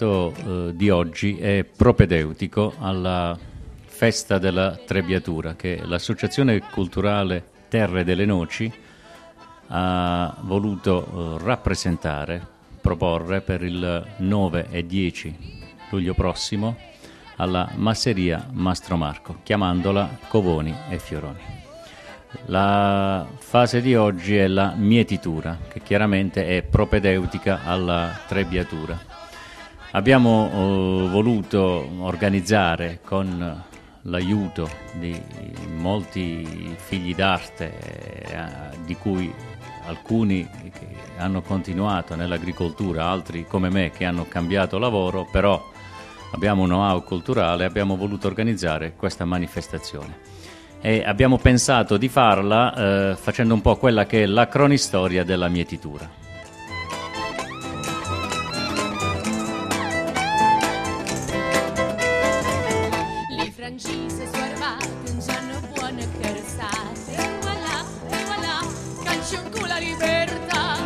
L'intervento di oggi è propedeutico alla Festa della Trebbiatura che l'Associazione Culturale Terre delle Noci ha voluto rappresentare, proporre per il 9 e 10 luglio prossimo alla Masseria Mastro Marco, chiamandola Covoni e Fioroni. La fase di oggi è la mietitura, che chiaramente è propedeutica alla trebbiatura. Abbiamo voluto organizzare con l'aiuto di molti figli d'arte, di cui alcuni che hanno continuato nell'agricoltura, altri come me che hanno cambiato lavoro, però abbiamo un know-how culturale, abbiamo voluto organizzare questa manifestazione. E abbiamo pensato di farla facendo un po' quella che è la cronistoria della mietitura. Le francese su armate un giorno buono e carossate e voilà, calcio con la libertà.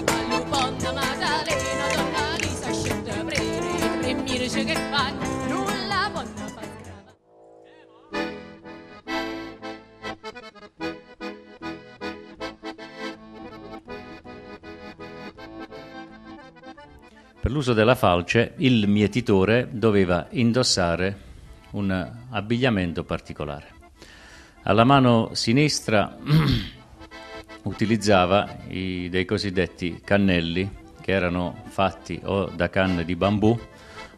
Allo Ponda Maddalena, donna Lisa, scende a breve e mirice che fanno. Per l'uso della falce, il mietitore doveva indossare un abbigliamento particolare. Alla mano sinistra utilizzava dei cosiddetti cannelli, che erano fatti o da canne di bambù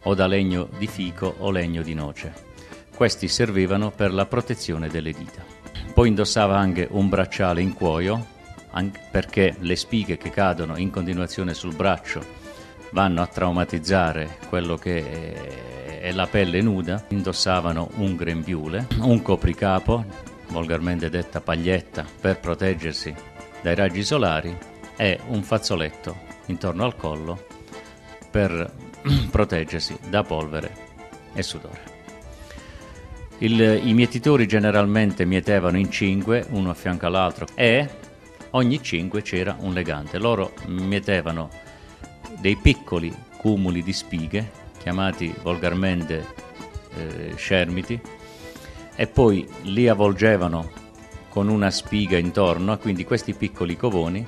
o da legno di fico o legno di noce. Questi servivano per la protezione delle dita. Poi indossava anche un bracciale in cuoio, anche perché le spighe che cadono in continuazione sul braccio vanno a traumatizzare quello che è la pelle nuda. Indossavano un grembiule, un copricapo, volgarmente detta paglietta, per proteggersi dai raggi solari, e un fazzoletto intorno al collo per proteggersi da polvere e sudore. I mietitori generalmente mietevano in 5, uno a fianco all'altro, e ogni 5 c'era un legante. Loro mietevano dei piccoli cumuli di spighe, chiamati volgarmente scermiti, e poi li avvolgevano con una spiga intorno, quindi questi piccoli covoni.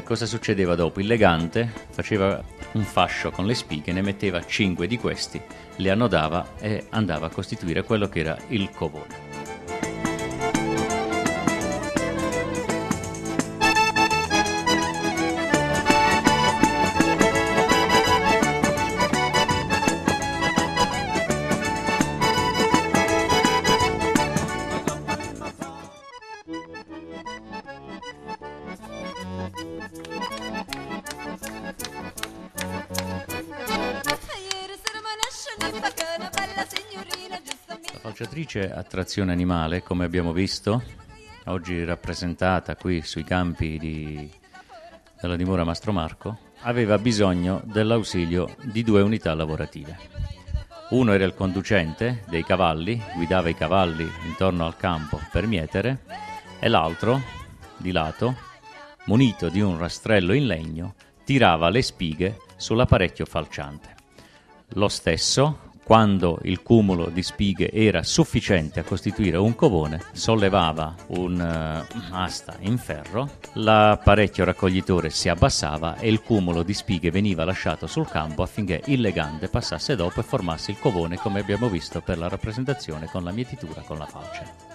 Cosa succedeva dopo? Il legante faceva un fascio con le spighe, ne metteva 5 di questi, le annodava e andava a costituire quello che era il covone. La falciatrice a trazione animale, come abbiamo visto, oggi rappresentata qui sui campi della dimora Mastro Marco, aveva bisogno dell'ausilio di 2 unità lavorative. Uno era il conducente dei cavalli, guidava i cavalli intorno al campo per mietere, e l'altro, di lato, munito di un rastrello in legno, tirava le spighe sull'apparecchio falciante. Lo stesso, quando il cumulo di spighe era sufficiente a costituire un covone, sollevava un'asta in ferro, l'apparecchio raccoglitore si abbassava e il cumulo di spighe veniva lasciato sul campo affinché il legante passasse dopo e formasse il covone, come abbiamo visto per la rappresentazione con la mietitura con la falce.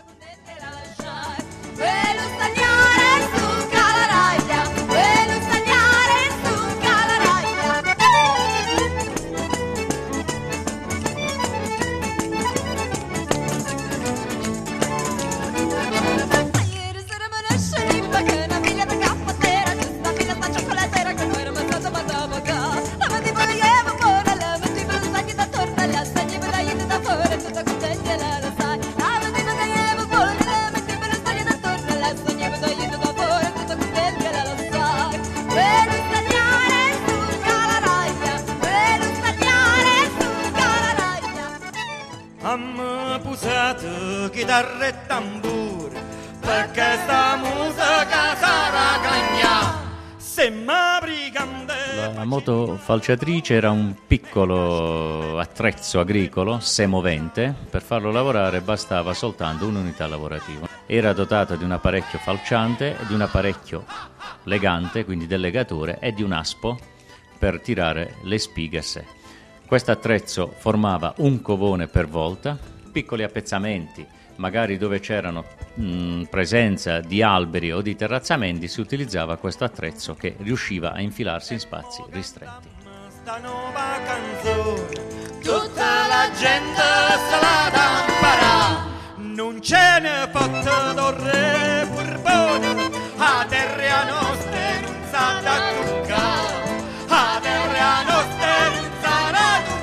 Chitarra e tamburi, perché sta musica sarà cagna. La moto falciatrice era un piccolo attrezzo agricolo semovente. Per farlo lavorare bastava soltanto un'unità lavorativa. Era dotata di un apparecchio falciante, di un apparecchio legante, quindi del legatore, e di un aspo per tirare le spighe a sé. Questo attrezzo formava un covone per volta, piccoli appezzamenti, magari dove c'erano presenza di alberi o di terrazzamenti, si utilizzava questo attrezzo che riusciva a infilarsi in spazi ristretti. Sta nuova canzone, tutta la gente se la da imparare, non ce ne fotte torre burbone, a terra nostra non sa da toccare, a terra nostra non sa da toccare.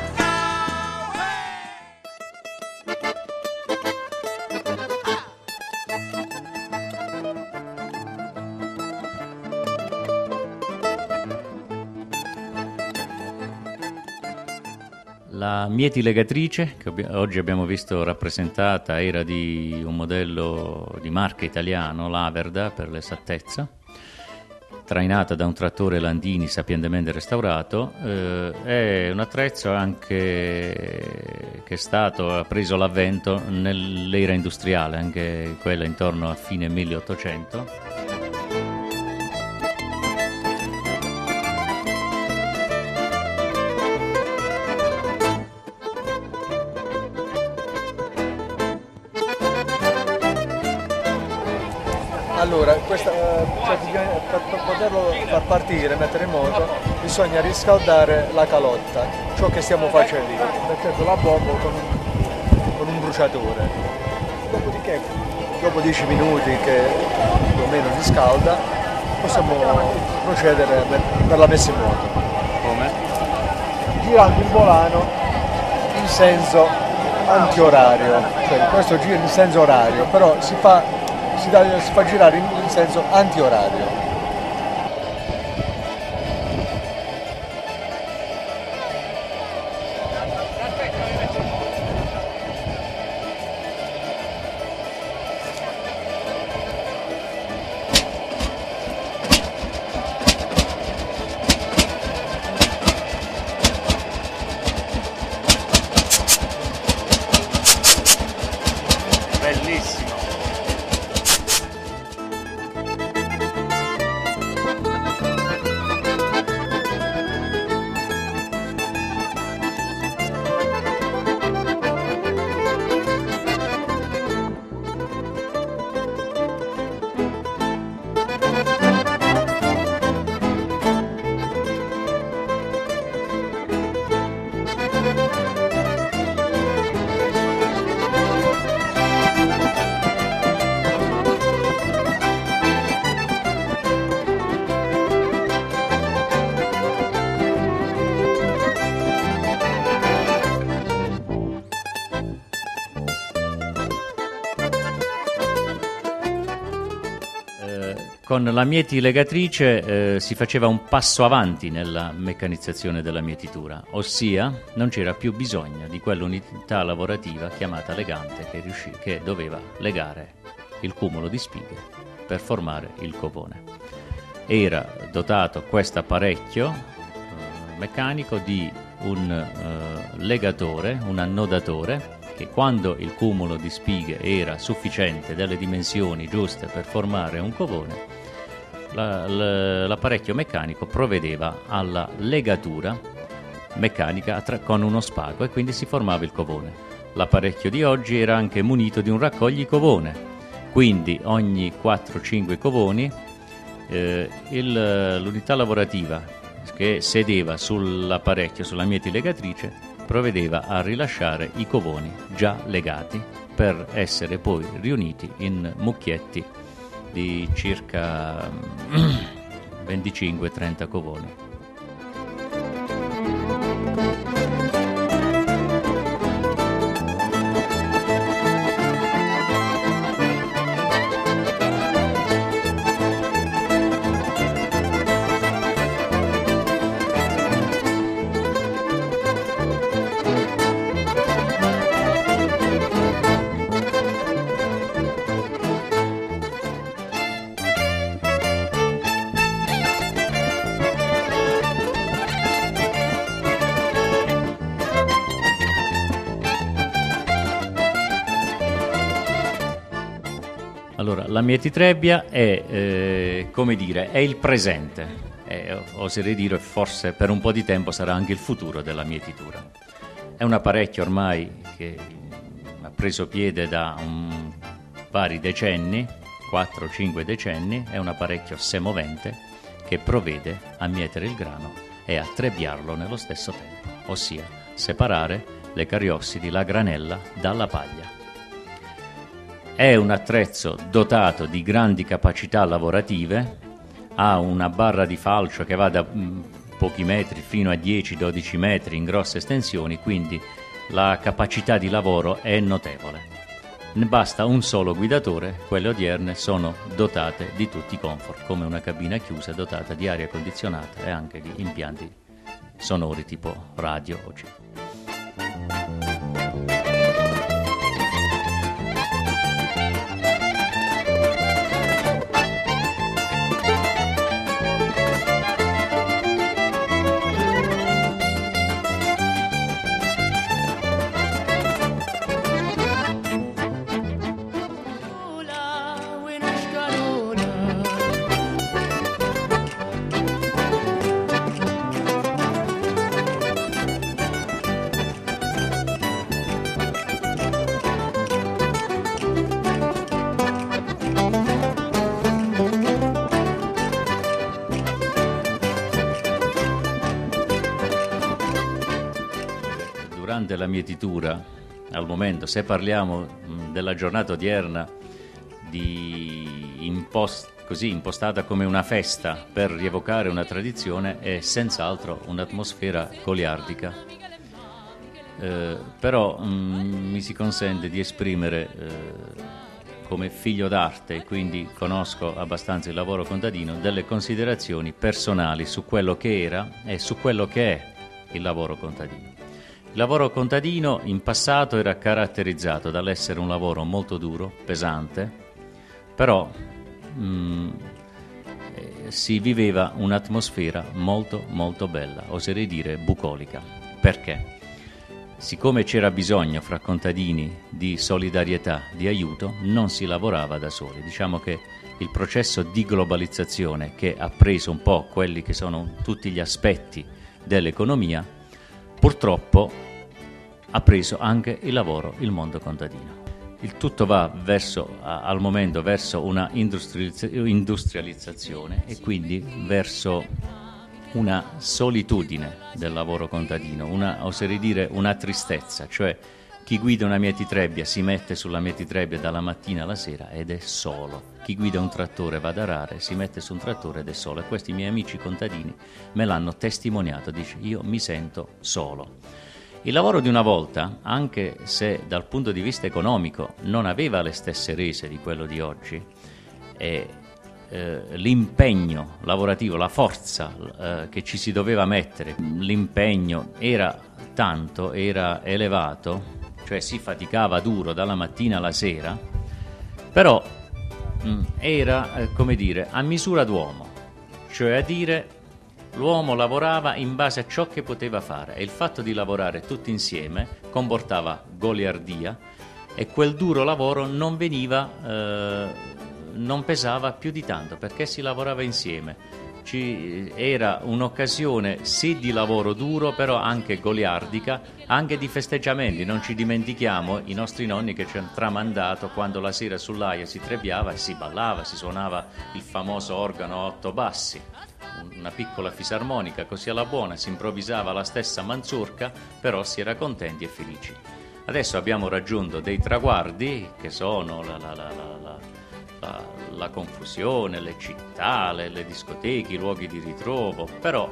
La Mieti legatrice, che oggi abbiamo visto rappresentata, era di un modello di marca italiano, l'Averda per l'esattezza, trainata da un trattore Landini sapientemente restaurato. È un attrezzo anche che è stato preso l'avvento nell'era industriale, anche quella intorno a fine 1800. Allora, per poterlo far partire, mettere in moto, bisogna riscaldare la calotta, ciò che stiamo facendo, mettendo la bomba con un bruciatore. Dopodiché, dopo 10 minuti che più o meno riscalda, possiamo procedere per la messa in moto. Come? Girando il volano in senso antiorario, cioè questo gira in senso orario, però si fa girare in senso antiorario. Bellissimo. Con la Mieti legatrice si faceva un passo avanti nella meccanizzazione della mietitura, ossia non c'era più bisogno di quell'unità lavorativa chiamata legante che doveva legare il cumulo di spighe per formare il covone. Era dotato questo apparecchio meccanico di un legatore, un annodatore, che quando il cumulo di spighe era sufficiente, delle dimensioni giuste per formare un covone, l'apparecchio meccanico provvedeva alla legatura meccanica con uno spago e quindi si formava il covone. L'apparecchio di oggi era anche munito di un raccoglicovone, quindi ogni 4-5 covoni l'unità lavorativa che sedeva sull'apparecchio, sulla Mieti legatrice, provvedeva a rilasciare i covoni già legati per essere poi riuniti in mucchietti di circa 25-30 covoni. Allora, la Mietitrebbia è, come dire, è il presente. Oserei dire forse per un po' di tempo sarà anche il futuro della mietitura. È un apparecchio ormai che ha preso piede da vari decenni, 4-5 decenni, è un apparecchio semovente che provvede a mietere il grano e a trebbiarlo nello stesso tempo, ossia separare le cariossidi, la granella, dalla paglia. È un attrezzo dotato di grandi capacità lavorative, ha una barra di falcio che va da pochi metri fino a 10-12 metri in grosse estensioni, quindi la capacità di lavoro è notevole. Ne basta un solo guidatore, quelle odierne sono dotate di tutti i comfort, come una cabina chiusa dotata di aria condizionata e anche di impianti sonori tipo radio o CD. La mietitura al momento, se parliamo della giornata odierna così impostata come una festa per rievocare una tradizione, è senz'altro un'atmosfera goliardica, però mi si consente di esprimere come figlio d'arte, e quindi conosco abbastanza il lavoro contadino, delle considerazioni personali su quello che era e su quello che è il lavoro contadino. Il lavoro contadino in passato era caratterizzato dall'essere un lavoro molto duro, pesante, però si viveva un'atmosfera molto molto bella, oserei dire bucolica. Perché? Siccome c'era bisogno fra contadini di solidarietà, di aiuto, non si lavorava da soli. Diciamo che il processo di globalizzazione, che ha preso un po' quelli che sono tutti gli aspetti dell'economia, purtroppo ha preso anche il lavoro, il mondo contadino. Il tutto va al momento verso una industrializzazione e quindi verso una solitudine del lavoro contadino, oserei dire una tristezza, cioè chi guida una mietitrebbia si mette sulla mietitrebbia dalla mattina alla sera ed è solo. Chi guida un trattore va ad arare, si mette su un trattore ed è solo. E questi miei amici contadini me l'hanno testimoniato, dice: io mi sento solo. Il lavoro di una volta, anche se dal punto di vista economico non aveva le stesse rese di quello di oggi, l'impegno lavorativo, la forza che ci doveva mettere, l'impegno era tanto, era elevato, cioè si faticava duro dalla mattina alla sera, però era, come dire, a misura d'uomo, cioè a dire l'uomo lavorava in base a ciò che poteva fare e il fatto di lavorare tutti insieme comportava goliardia e quel duro lavoro non pesava più di tanto perché si lavorava insieme. Era un'occasione sì di lavoro duro, però anche goliardica, anche di festeggiamenti. Non ci dimentichiamo i nostri nonni che ci hanno tramandato quando la sera sull'aia si trebbiava e si ballava, si suonava il famoso organo a 8 bassi, una piccola fisarmonica, così alla buona, si improvvisava la stessa manzurca, però si era contenti e felici. Adesso abbiamo raggiunto dei traguardi che sono la confusione, le città, le discoteche, i luoghi di ritrovo, però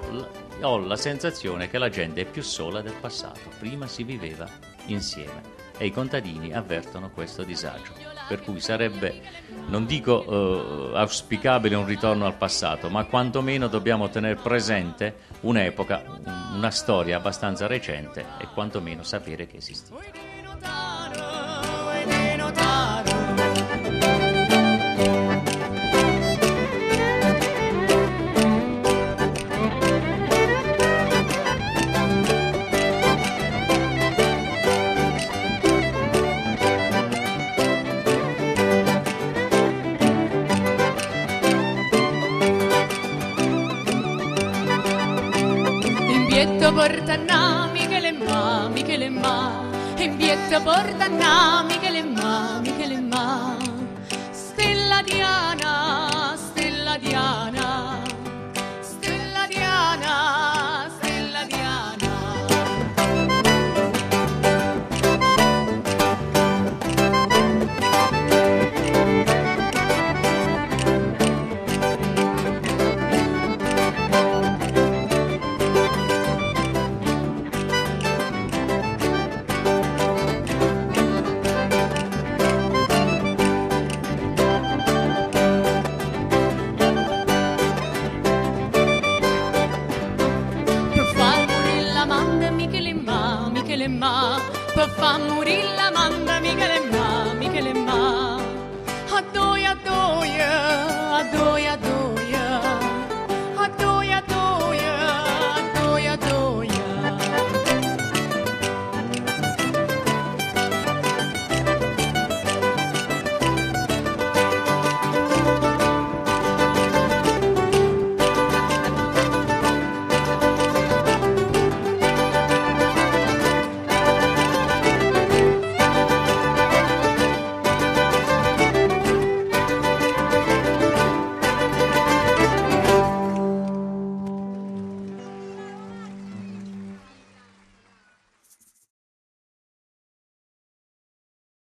ho la sensazione che la gente è più sola del passato. Prima si viveva insieme e i contadini avvertono questo disagio, per cui sarebbe, non dico auspicabile un ritorno al passato, ma quantomeno dobbiamo tenere presente un'epoca, una storia abbastanza recente e quantomeno sapere che esisteva. bietto portanna Michele ma, Michele ma, in bietto portanna Michele ma, Michele ma. Stella Diana, Stella Diana, Stella Diana, Stella Diana. Per far morire la manda Michele ma, Michele ma. Addoia, addoia, addoia, addoia.